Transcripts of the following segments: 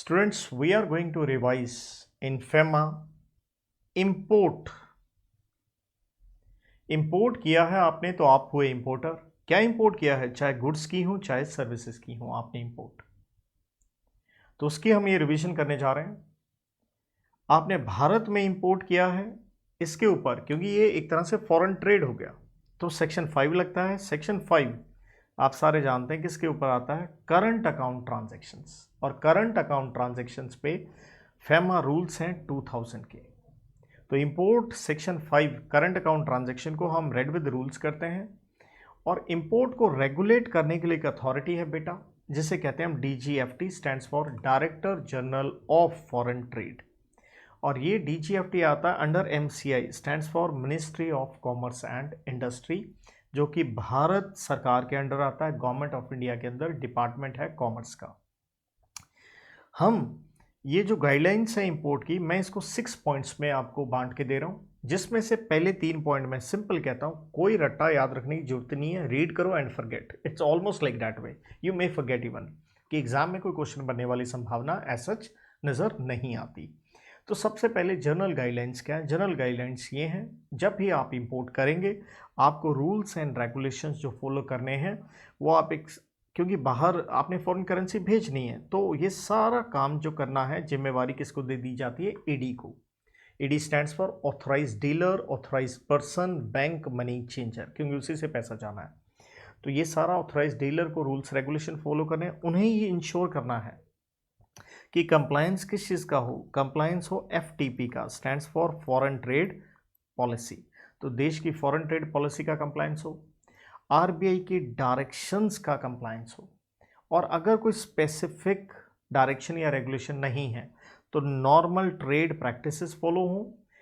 Students, we are going to revise in FEMA import. Import किया है आपने तो आप हुए इंपोर्टर। क्या इंपोर्ट किया है, चाहे गुड्स की हो चाहे सर्विसेज की हो, आपने इंपोर्ट, तो उसकी हम ये रिवीजन करने जा रहे हैं। आपने भारत में इंपोर्ट किया है, इसके ऊपर क्योंकि ये एक तरह से फॉरेन ट्रेड हो गया तो सेक्शन 5 लगता है। सेक्शन 5 आप सारे जानते हैं किसके ऊपर आता है, करंट अकाउंट ट्रांजैक्शंस। और करंट अकाउंट ट्रांजैक्शंस पे फेमा रूल्स हैं 2000 के। तो import section 5 current account transaction को हम रेड विद रूल्स करते हैं। और इंपोर्ट को रेगुलेट करने के लिए एक अथॉरिटी है बेटा, जिसे कहते हैं हम DGFT, stands for director general of foreign trade. और ये DGFT आता है under MCI, stands for ministry of commerce and industry, जो कि भारत सरकार के अंडर आता है, गवर्नमेंट ऑफ इंडिया के अंदर डिपार्टमेंट है कॉमर्स का। हम ये जो गाइडलाइंस है इंपोर्ट की, मैं इसको 6 पॉइंट्स में आपको बांट के दे रहा हूँ, जिसमें से पहले 3 पॉइंट मैं सिंपल कहता हूँ, कोई रट्टा याद रखने की जरूरत नहीं है, रीड करो and forget. It's almost like that way, you may forget even, कि एग्जाम में कोई क्वेश्चन बनने वाली संभावना एज सच नज़र नहीं आती। तो सबसे पहले जनरल गाइडलाइंस क्या है। जनरल गाइडलाइंस ये हैं, जब भी आप इंपोर्ट करेंगे आपको रूल्स एंड रेगुलेशंस जो फॉलो करने हैं वो आप एक, क्योंकि बाहर आपने फॉरेन करेंसी भेजनी है तो ये सारा काम जो करना है जिम्मेवारी किसको दे दी जाती है, ED को। ED stands for authorise dealer, authorise person, bank, money changer, क्योंकि उसी से पैसा जाना है। तो ये सारा ऑथराइज डीलर को रूल्स रेगुलेशन फॉलो करने हैं, उन्हें ही इंश्योर करना है कि कंप्लायंस किस चीज़ का हो, कंप्लायंस हो FTP का, stands for foreign trade policy, तो देश की फॉरेन ट्रेड पॉलिसी का कंप्लायंस हो, RBI की डायरेक्शंस का कंप्लायंस हो, और अगर कोई स्पेसिफिक डायरेक्शन या रेगुलेशन नहीं है तो नॉर्मल ट्रेड प्रैक्टिसेस फॉलो हो।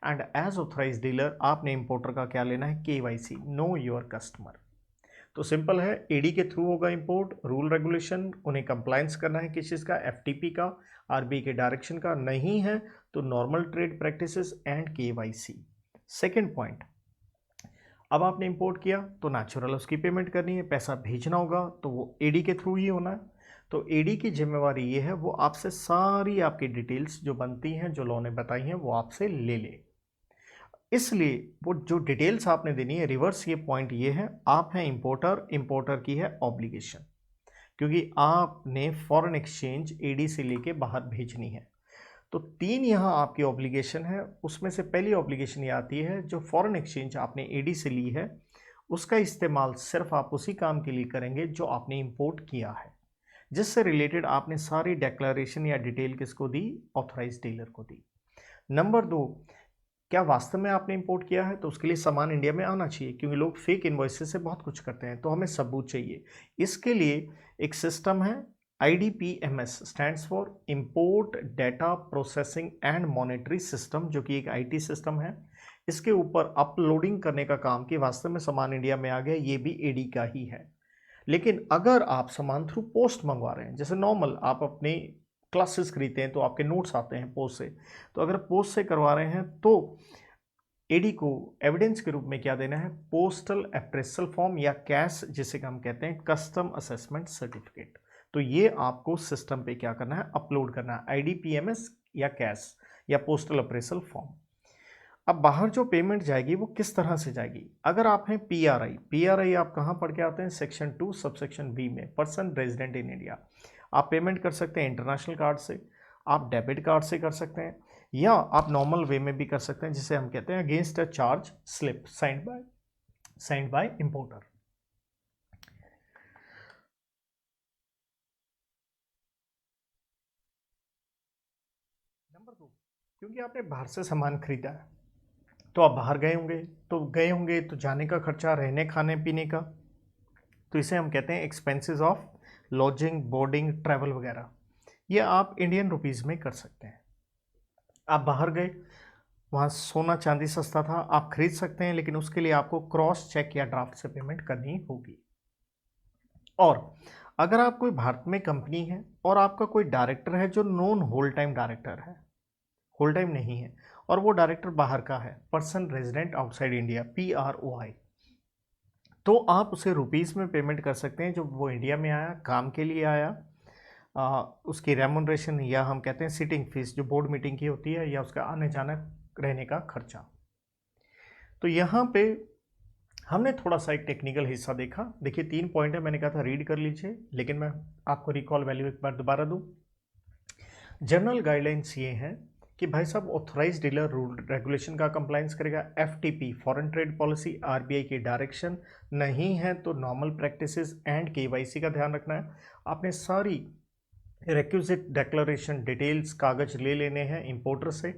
एंड एज ऑथराइज डीलर आपने इंपोर्टर का क्या लेना है, KYC, नो योर कस्टमर। तो सिंपल है, ED के थ्रू होगा इंपोर्ट, रूल रेगुलेशन उन्हें कंप्लायंस करना है, किस चीज़ का, FTP का, RBI के डायरेक्शन का, नहीं है तो normal trade practices and KYC। Second point, अब आपने इंपोर्ट किया तो नेचुरल उसकी पेमेंट करनी है, पैसा भेजना होगा तो वो ED के थ्रू ही होना है। तो ED की जिम्मेवारी ये है, वो आपसे सारी आपकी डिटेल्स जो बनती हैं, जो लॉ ने बताई हैं, वो आपसे ले ले। इसलिए वो जो डिटेल्स आपने देनी है, रिवर्स ये पॉइंट ये है, आप हैं इंपोर्टर, इंपोर्टर की है ऑब्लिगेशन, क्योंकि आपने फॉरेन एक्सचेंज ED से लेके बाहर भेजनी है। तो 3 यहाँ आपकी ऑब्लिगेशन है, उसमें से पहली ऑब्लिगेशन ये आती है, जो फॉरेन एक्सचेंज आपने ED से ली है उसका इस्तेमाल सिर्फ आप उसी काम के लिए करेंगे जो आपने इंपोर्ट किया है, जिससे रिलेटेड आपने सारी डिक्लेरेशन या डिटेल किसको दी, ऑथराइज डीलर को दी। नंबर 2, क्या वास्तव में आपने इंपोर्ट किया है, तो उसके लिए सामान इंडिया में आना चाहिए, क्योंकि लोग फेक इन्वॉइसेस से बहुत कुछ करते हैं, तो हमें सबूत चाहिए। इसके लिए एक सिस्टम है, IDPMS, stands for import data processing and monetary system, जो कि एक IT सिस्टम है। इसके ऊपर अपलोडिंग करने का काम कि वास्तव में सामान इंडिया में आ गया, ये भी ED का ही है। लेकिन अगर आप सामान थ्रू पोस्ट मंगवा रहे हैं, जैसे नॉर्मल आप अपनी क्लासेस खरीदते हैं तो आपके नोट्स आते हैं पोस्ट से, तो अगर पोस्ट से करवा रहे हैं तो ED को एविडेंस के रूप में क्या देना है, पोस्टल अप्रेसल फॉर्म या कैश, जिसे हम कहते हैं कस्टम असेसमेंट सर्टिफिकेट। तो ये आपको सिस्टम पे क्या करना है, अपलोड करना है, IDPMS या कैश या पोस्टल अप्रेसल फॉर्म। अब बाहर जो पेमेंट जाएगी वो किस तरह से जाएगी, अगर आप हैं PRI आप कहाँ पढ़ के आते हैं, सेक्शन 2 सबसेक्शन B में, पर्सन रेजिडेंट इन इंडिया। आप पेमेंट कर सकते हैं इंटरनेशनल कार्ड से, आप डेबिट कार्ड से कर सकते हैं, या आप नॉर्मल वे में भी कर सकते हैं, जिसे हम कहते हैं against a charge slip signed by importer. Number 2, क्योंकि आपने बाहर से सामान खरीदा है तो आप बाहर गए होंगे तो जाने का खर्चा, रहने खाने पीने का, तो इसे हम कहते हैं expenses of lodging, boarding, travel वगैरह, ये आप इंडियन रुपीज़ में कर सकते हैं। आप बाहर गए, वहाँ सोना चांदी सस्ता था, आप खरीद सकते हैं, लेकिन उसके लिए आपको क्रॉस चेक या ड्राफ्ट से पेमेंट करनी होगी। और अगर आप कोई भारत में कंपनी है और आपका कोई डायरेक्टर है जो नॉन होल टाइम डायरेक्टर है, होल टाइम नहीं है, और वो डायरेक्टर बाहर का है, person resident outside India, PROI, तो आप उसे रुपीज़ में पेमेंट कर सकते हैं। जब वो इंडिया में आया, काम के लिए आया, उसकी रेमुनरेशन या हम कहते हैं सिटिंग फीस जो बोर्ड मीटिंग की होती है, या उसका आने जाने रहने का खर्चा। तो यहाँ पे हमने थोड़ा सा एक टेक्निकल हिस्सा देखा। देखिए 3 पॉइंट है, मैंने कहा था रीड कर लीजिए, लेकिन मैं आपको रिकॉल वैल्यू एक बार दोबारा दूँ। जनरल गाइडलाइंस ये हैं कि भाई साहब ऑथराइज डीलर रूल रेगुलेशन का कंप्लायंस करेगा। FTP foreign trade policy RBI की डायरेक्शन नहीं है तो नॉर्मल प्रैक्टिसेस एंड केवाईसी का ध्यान रखना है। आपने सारी रिक्विजिट डिक्लेरेशन डिटेल्स कागज ले लेने हैं इंपोर्टर से,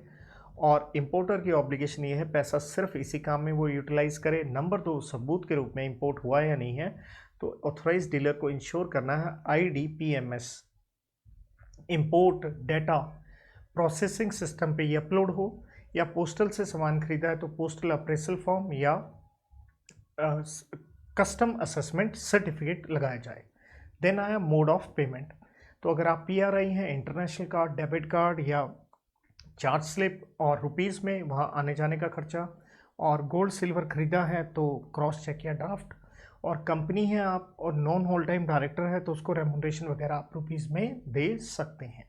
और इंपोर्टर की ऑब्लिगेशन ये है पैसा सिर्फ इसी काम में वो यूटिलाइज करे। नंबर 2, सबूत के रूप में इंपोर्ट हुआ या नहीं है तो ऑथराइज डीलर को इंश्योर करना है IDPMS import data processing system पे ये अपलोड हो, या पोस्टल से सामान खरीदा है तो पोस्टल अप्रेसल फॉर्म या कस्टम असेसमेंट सर्टिफिकेट लगाया जाए। देन आया मोड ऑफ पेमेंट। तो अगर आप PRI हैं, इंटरनेशनल कार्ड, डेबिट कार्ड या चार्ज स्लिप और रुपीज़ में वहाँ आने जाने का खर्चा, और गोल्ड सिल्वर खरीदा है तो क्रॉस चेक या ड्राफ्ट, और कंपनी है आप और नॉन होल टाइम डायरेक्टर है तो उसको रेमुनरेशन वगैरह आप रुपीज़ में दे सकते हैं।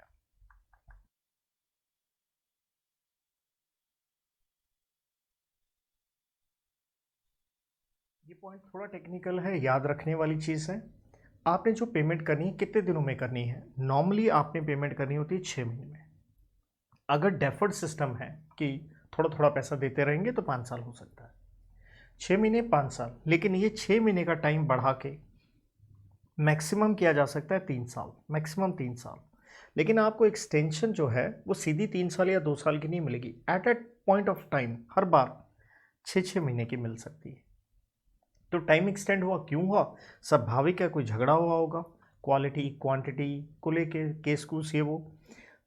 ये पॉइंट थोड़ा टेक्निकल है, याद रखने वाली चीज़ है। आपने जो पेमेंट करनी है कितने दिनों में करनी है? नॉर्मली आपने पेमेंट करनी होती है 6 महीने में। अगर डेफर्ड सिस्टम है कि थोड़ा थोड़ा पैसा देते रहेंगे तो 5 साल हो सकता है। 6 महीने 5 साल, लेकिन ये 6 महीने का टाइम बढ़ा के मैक्सिमम किया जा सकता है 3 साल, मैक्सिमम 3 साल। लेकिन आपको एक्सटेंशन जो है वो सीधी 3 साल या 2 साल की नहीं मिलेगी। At a point of time हर बार 6-6 महीने की मिल सकती है। तो टाइम एक्सटेंड हुआ क्यों हुआ? स्वाभाविक है, कोई झगड़ा हुआ होगा क्वालिटी क्वांटिटी को लेके, केस कूस ये वो,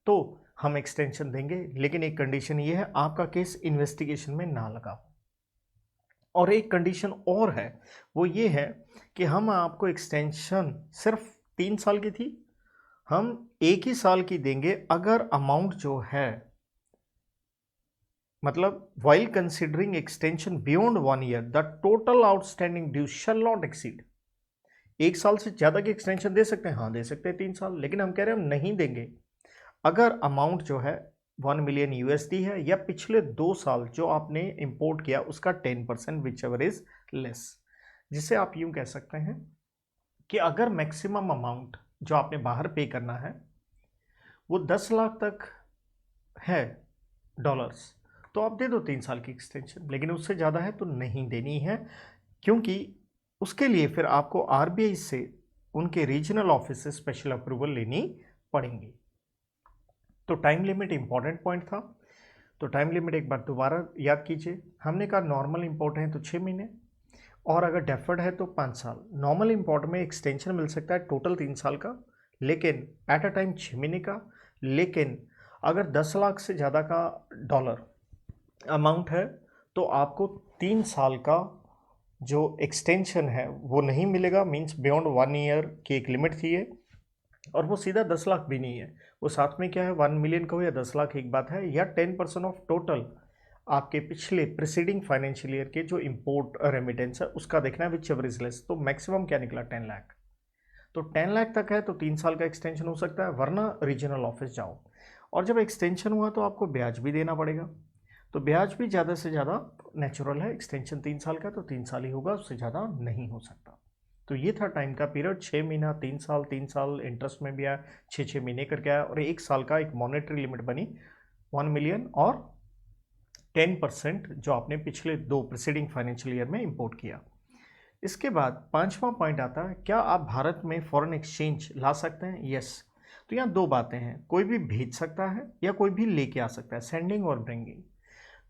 तो हम एक्सटेंशन देंगे। लेकिन एक कंडीशन ये है, आपका केस इन्वेस्टिगेशन में ना लगा। और एक कंडीशन और है, वो ये है कि हम आपको एक्सटेंशन सिर्फ 3 साल की थी, हम 1 ही साल की देंगे अगर अमाउंट जो है, मतलब while considering extension beyond 1 year the total outstanding due shall not exceed. 1 साल से ज़्यादा की एक्सटेंशन दे सकते हैं, हाँ दे सकते हैं 3 साल, लेकिन हम कह रहे हैं हम नहीं देंगे अगर अमाउंट जो है 1 मिलियन USD है या पिछले 2 साल जो आपने इंपोर्ट किया उसका 10% विच एवर इज लेस। जिसे आप यूं कह सकते हैं कि अगर मैक्सिमम अमाउंट जो आपने बाहर पे करना है वो 10 लाख तक है डॉलर्स, तो आप दे दो 3 साल की एक्सटेंशन। लेकिन उससे ज़्यादा है तो नहीं देनी है, क्योंकि उसके लिए फिर आपको RBI से उनके रीजनल ऑफिस से स्पेशल अप्रूवल लेनी पड़ेंगी। तो टाइम लिमिट इंपॉर्टेंट पॉइंट था। तो टाइम लिमिट एक बार दोबारा याद कीजिए। हमने कहा नॉर्मल इंपोर्ट है तो 6 महीने, और अगर डेफर्ड है तो 5 साल। नॉर्मल इंपोर्ट में एक्सटेंशन मिल सकता है टोटल 3 साल का, लेकिन एट अ टाइम 6 महीने का। लेकिन अगर 10 लाख से ज़्यादा का डॉलर अमाउंट है तो आपको 3 साल का जो एक्सटेंशन है वो नहीं मिलेगा। मीन्स बियॉन्ड 1 ईयर की एक लिमिट थी ये, और वो सीधा 10 लाख भी नहीं है, वो साथ में क्या है 1 मिलियन का हो या 10 लाख एक बात है, या 10% ऑफ टोटल आपके पिछले प्रिसीडिंग फाइनेंशियल ईयर के जो इंपोर्ट रेमिटेंस है उसका देखना है विच एवर इज लेस। तो मैक्सिमम क्या निकला 10 लाख। तो 10 लाख तक है तो 3 साल का एक्सटेंशन हो सकता है, वरना रीजनल ऑफिस जाओ। और जब एक्सटेंशन हुआ तो आपको ब्याज भी देना पड़ेगा। तो ब्याज भी ज़्यादा से ज़्यादा नेचुरल है, एक्सटेंशन 3 साल का तो 3 साल ही होगा, उससे ज़्यादा नहीं हो सकता। तो ये था टाइम का पीरियड, 6 महीना 3 साल इंटरेस्ट में भी आया, 6 महीने करके आया, और 1 साल का एक मॉनेटरी लिमिट बनी 1 मिलियन और 10% जो आपने पिछले 2 प्रीसीडिंग फाइनेंशियल ईयर में इंपोर्ट किया। इसके बाद 5वां पॉइंट आता है, क्या आप भारत में फॉरेन एक्सचेंज ला सकते हैं? यस। तो यहाँ 2 बातें हैं, कोई भी भेज सकता है या कोई भी लेके आ सकता है, सेंडिंग और ब्रिंगिंग।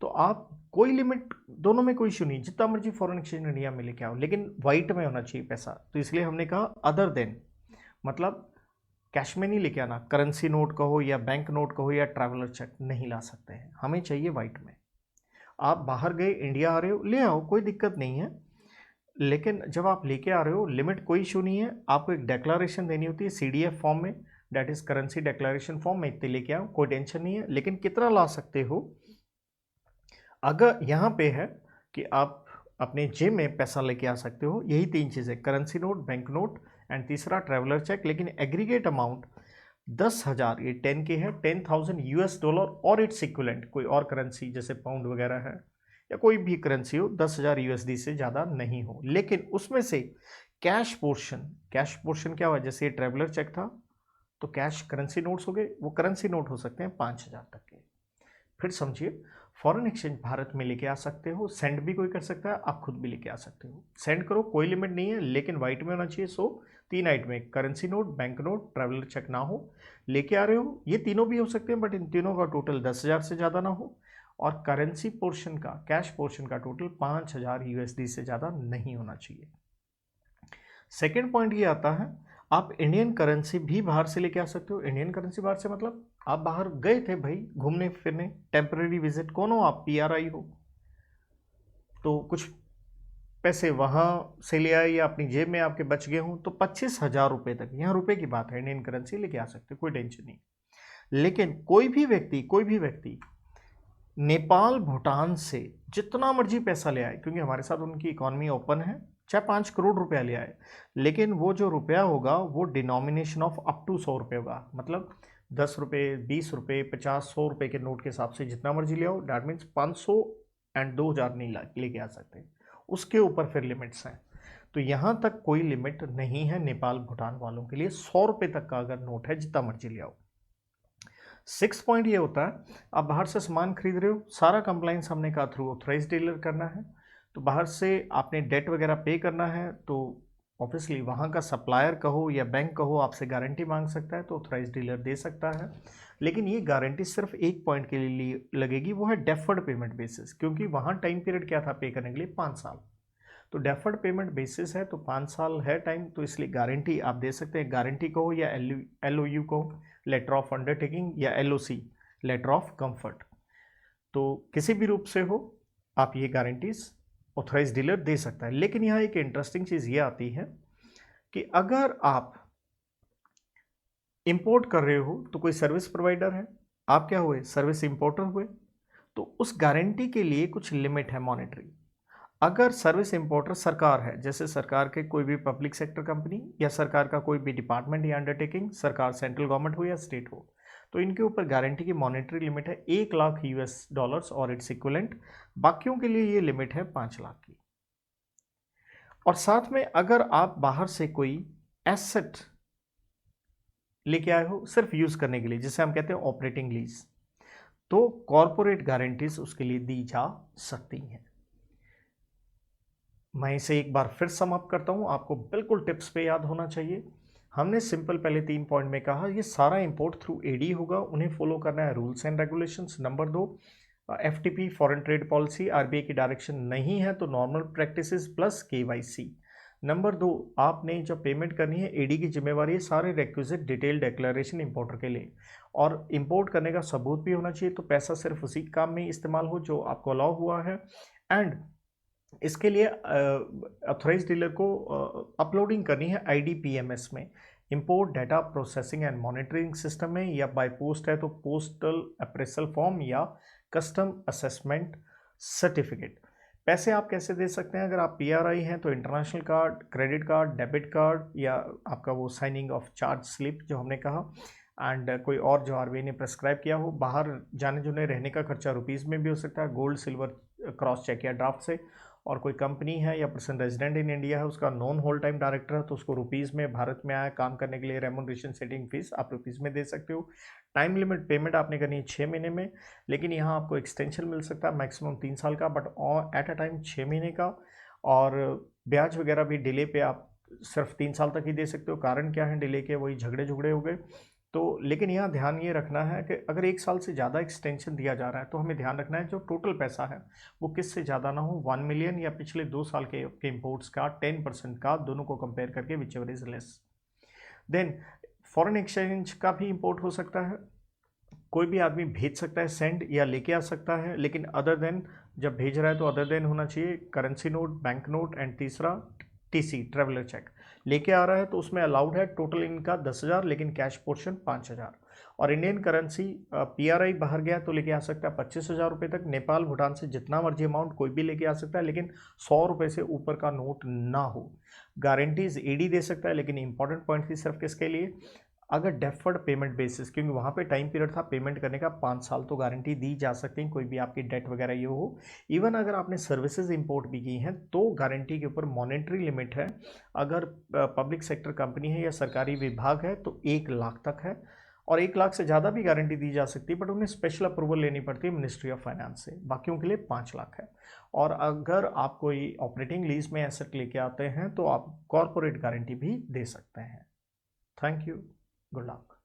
तो आप कोई लिमिट, दोनों में कोई इशू नहीं, जितना मर्जी फॉरेन एक्सचेंज इंडिया में लेके आओ, लेकिन वाइट में होना चाहिए पैसा। तो इसलिए हमने कहा अदर देन, मतलब कैश में नहीं लेके आना, करेंसी नोट कहो या बैंक नोट कहो या ट्रैवलर चेक नहीं ला सकते हैं, हमें चाहिए वाइट में। आप बाहर गए, इंडिया आ रहे हो, ले आओ, कोई दिक्कत नहीं है। लेकिन जब आप लेके आ रहे हो, लिमिट कोई इशू नहीं है, आपको एक डिक्लेरेशन देनी होती है CDF फॉर्म में, that is currency declaration form में, इतने लेके आओ, कोई टेंशन नहीं है। लेकिन कितना ला सकते हो, अगर यहाँ पे है कि आप अपने जेब में पैसा लेके आ सकते हो, यही 3 चीज़ें, currency note, bank note and तीसरा ट्रैवलर चेक। लेकिन एग्रीगेट अमाउंट 10,000 ये 10 के है, 10,000 यूएस डॉलर और इट्स इक्विवेलेंट कोई और करेंसी जैसे पाउंड वगैरह है या कोई भी करेंसी हो, 10,000 यूएसडी से ज़्यादा नहीं हो। लेकिन उसमें से कैश पोर्शन क्या हुआ, जैसे ये ट्रेवलर चेक था तो कैश करेंसी नोट्स हो गए, वो करेंसी नोट हो सकते हैं 5,000 तक के। फिर समझिए, फॉरेन एक्सचेंज भारत में लेके आ सकते हो, सेंड भी कोई कर सकता है, आप खुद भी लेके आ सकते हो। सेंड करो, कोई लिमिट नहीं है, लेकिन वाइट में होना चाहिए। सो 3 आइटम में currency note, bank note, traveller cheque ना हो। लेके आ रहे हो, ये तीनों भी हो सकते हैं, बट इन तीनों का टोटल 10,000 से ज़्यादा ना हो, और करेंसी पोर्शन का, कैश पोर्शन का टोटल 5,000 यूएसडी से ज़्यादा नहीं होना चाहिए। सेकेंड पॉइंट ये आता है, आप इंडियन करेंसी भी बाहर से लेके आ सकते हो। इंडियन करेंसी बाहर से मतलब आप बाहर गए थे भाई घूमने फिरने, टेम्पररी विजिट, कौन हो आप, पीआरआई हो, तो कुछ पैसे वहाँ से ले आए या अपनी जेब में आपके बच गए हों, तो 25,000 रुपये तक, यहाँ रुपए की बात है, इंडियन करेंसी लेके आ सकते हो, कोई टेंशन नहीं। लेकिन कोई भी व्यक्ति नेपाल भूटान से जितना मर्जी पैसा ले आए, क्योंकि हमारे साथ उनकी इकॉनमी ओपन है, चाहे 5 करोड़ रुपया ले आए, लेकिन वो जो रुपया होगा वो डिनोमिनेशन ऑफ अप टू 100 रुपये होगा। मतलब 10 रुपये, 20 रुपये, 50, 100 रुपये के नोट के हिसाब से जितना मर्जी ले आओ, डैट मीन्स 500 एंड 2,000 नहीं लेके आ सकते, उसके ऊपर फिर लिमिट्स हैं। तो यहाँ तक कोई लिमिट नहीं है नेपाल भूटान वालों के लिए, 100 रुपये तक का अगर नोट है जितना मर्जी ले आओ। 6 पॉइंट ये होता है, आप बाहर से सामान खरीद रहे हो, सारा कंप्लाइंस हमने कहा थ्रू ऑथराइज डीलर करना है, तो बाहर से आपने डेट वगैरह पे करना है, तो ऑब्वियसली वहाँ का सप्लायर कहो या बैंक कहो आपसे गारंटी मांग सकता है, तो ऑथराइज डीलर दे सकता है। लेकिन ये गारंटी सिर्फ एक पॉइंट के लिए लगेगी, वो है डेफर्ड पेमेंट बेसिस, क्योंकि वहाँ टाइम पीरियड क्या था पे करने के लिए, 5 साल। तो डेफर्ड पेमेंट बेसिस है, तो 5 साल है टाइम, तो इसलिए गारंटी आप दे सकते हैं। गारंटी कहो या LOU कहो, लेटर ऑफ अंडरटेकिंग, या LOC, लेटर ऑफ कंफर्ट, तो किसी भी रूप से हो आप ये गारंटीज ऑथराइज डीलर दे सकता है। लेकिन यहाँ एक इंटरेस्टिंग चीज़ ये आती है कि अगर आप इंपोर्ट कर रहे हो तो कोई सर्विस प्रोवाइडर है, आप क्या हुए, सर्विस इंपोर्टर हुए, तो उस गारंटी के लिए कुछ लिमिट है मॉनेटरी। अगर सर्विस इंपोर्टर सरकार है, जैसे सरकार के कोई भी पब्लिक सेक्टर कंपनी या सरकार का कोई भी डिपार्टमेंट या अंडरटेकिंग, सरकार सेंट्रल गवर्नमेंट हो या स्टेट हो, तो इनके ऊपर गारंटी की मॉनेटरी लिमिट है 1 लाख यूएस डॉलर्स और इट्स इक्विवेलेंट। बाकियों के लिए ये लिमिट है 5 लाख की। और साथ में अगर आप बाहर से कोई एसेट लेके आए हो सिर्फ यूज करने के लिए, जिसे हम कहते हैं ऑपरेटिंग लीज, तो कॉरपोरेट गारंटीज उसके लिए दी जा सकती हैं। मैं इसे एक बार फिर सम अप करता हूं, आपको बिल्कुल टिप्स पे याद होना चाहिए। हमने सिंपल पहले 3 पॉइंट में कहा, ये सारा इंपोर्ट थ्रू एडी होगा, उन्हें फॉलो करना है rules and regulations. Number 2, FTP foreign trade policy, RBI की डायरेक्शन नहीं है, तो normal practices plus KYC। Number 2, आपने जब पेमेंट करनी है, एडी की जिम्मेवारी है सारे रिक्विजिट डिटेल डिक्लेरेशन इंपोर्टर के लिए, और इंपोर्ट करने का सबूत भी होना चाहिए, तो पैसा सिर्फ उसी काम में इस्तेमाल हो जो आपको अलाउ हुआ है। एंड इसके लिए ऑथराइज डीलर को अपलोडिंग करनी है IDPMS में, import data processing and monitoring system में, या बाय पोस्ट है तो पोस्टल अप्रेसल फॉर्म या कस्टम असेसमेंट सर्टिफिकेट। पैसे आप कैसे दे सकते हैं, अगर आप PRI हैं तो international card, credit card, debit card, या आपका वो साइनिंग ऑफ चार्ज स्लिप जो हमने कहा, एंड कोई और जो RBI ने प्रेस्क्राइब किया हो। बाहर जाने जुने रहने का खर्चा रुपीज़ में भी हो सकता है, गोल्ड सिल्वर क्रॉस चेक या ड्राफ्ट से। और कोई कंपनी है या पर्सन रेजिडेंट इन इंडिया है, उसका नॉन होल टाइम डायरेक्टर है, तो उसको रुपीज़ में, भारत में आया काम करने के लिए रेमुनरेशन सेटिंग फीस आप रुपीज़ में दे सकते हो। टाइम लिमिट पेमेंट आपने करनी है 6 महीने में, लेकिन यहाँ आपको एक्सटेंशन मिल सकता है मैक्सिमम 3 साल का, बट एट अ टाइम 6 महीने का। और ब्याज वगैरह भी डिले पे आप सिर्फ 3 साल तक ही दे सकते हो। कारण क्या है डिले के, वही झगड़े झुगड़े हो गए। तो लेकिन यहाँ ध्यान ये रखना है कि अगर 1 साल से ज़्यादा एक्सटेंशन दिया जा रहा है, तो हमें ध्यान रखना है जो टोटल पैसा है वो किससे ज़्यादा ना हो, 1 मिलियन या पिछले 2 साल के इंपोर्ट्स का 10% का, दोनों को कंपेयर करके whichever is less. Then foreign exchange का भी इंपोर्ट हो सकता है, कोई भी आदमी भेज सकता है सेंड या लेके आ सकता है, लेकिन अदर देन जब भेज रहा है तो अदर देन होना चाहिए currency note, bank note, and तीसरा TC ट्रेवलर चेक। लेके आ रहा है तो उसमें अलाउड है टोटल इनका 10,000, लेकिन कैश पोर्शन 5,000। और इंडियन करेंसी PRI बाहर गया तो लेके आ सकता है 25,000 रुपये तक। नेपाल भूटान से जितना मर्जी अमाउंट कोई भी लेके आ सकता है, लेकिन 100 रुपये से ऊपर का नोट ना हो। गारंटीज ED दे सकता है, लेकिन इंपॉर्टेंट पॉइंट थी सिर्फ किसके लिए, अगर डेफर्ड पेमेंट बेसिस, क्योंकि वहाँ पे टाइम पीरियड था पेमेंट करने का 5 साल, तो गारंटी दी जा सकती है, कोई भी आपकी डेट वगैरह ये हो। इवन अगर आपने सर्विसेज इंपोर्ट भी की हैं तो गारंटी के ऊपर मॉनेटरी लिमिट है। अगर पब्लिक सेक्टर कंपनी है या सरकारी विभाग है तो 1 लाख तक है, और 1 लाख से ज़्यादा भी गारंटी दी जा सकती है, बट उन्हें स्पेशल अप्रूवल लेनी पड़ती है मिनिस्ट्री ऑफ फाइनेंस से। बाकियों के लिए 5 लाख है। और अगर आप कोई ऑपरेटिंग लीज में एसेट लेके आते हैं तो आप कॉरपोरेट गारंटी भी दे सकते हैं। Thank you. Good luck.